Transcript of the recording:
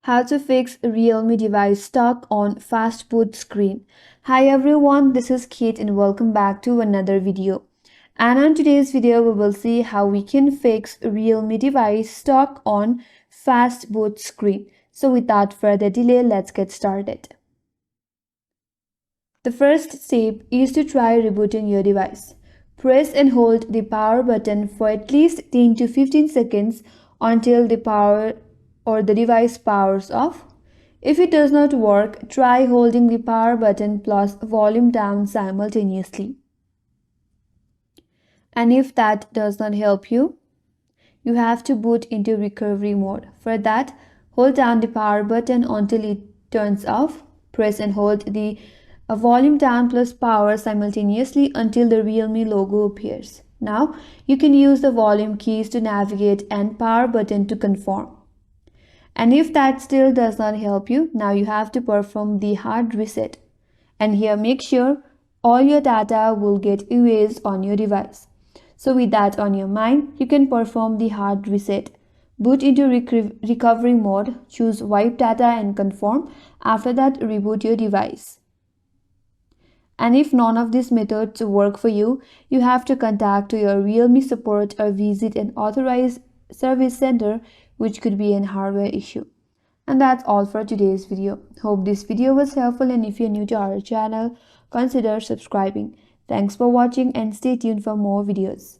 How to fix Realme device stuck on Fastboot screen. Hi everyone, this is Kate and welcome back to another video. And on today's video, we will see how we can fix Realme device stuck on Fastboot screen. So without further delay, let's get started. The first step is to try rebooting your device. Press and hold the power button for at least 10 to 15 seconds until the power or the device powers off. If it does not work, try holding the power button plus volume down simultaneously. And if that does not help you, you have to boot into recovery mode. For that, hold down the power button until it turns off. Press and hold the volume down plus power simultaneously until the Realme logo appears. Now, you can use the volume keys to navigate and power button to confirm. And if that still does not help you, now you have to perform the hard reset. And here make sure all your data will get erased on your device. So with that on your mind, you can perform the hard reset. Boot into recovery mode, choose wipe data and confirm. After that, reboot your device. And if none of these methods work for you, you have to contact your Realme support or visit an authorized service center, which could be an hardware issue. And that's all for today's video. Hope this video was helpful, and if you're new to our channel, consider subscribing. Thanks for watching and stay tuned for more videos.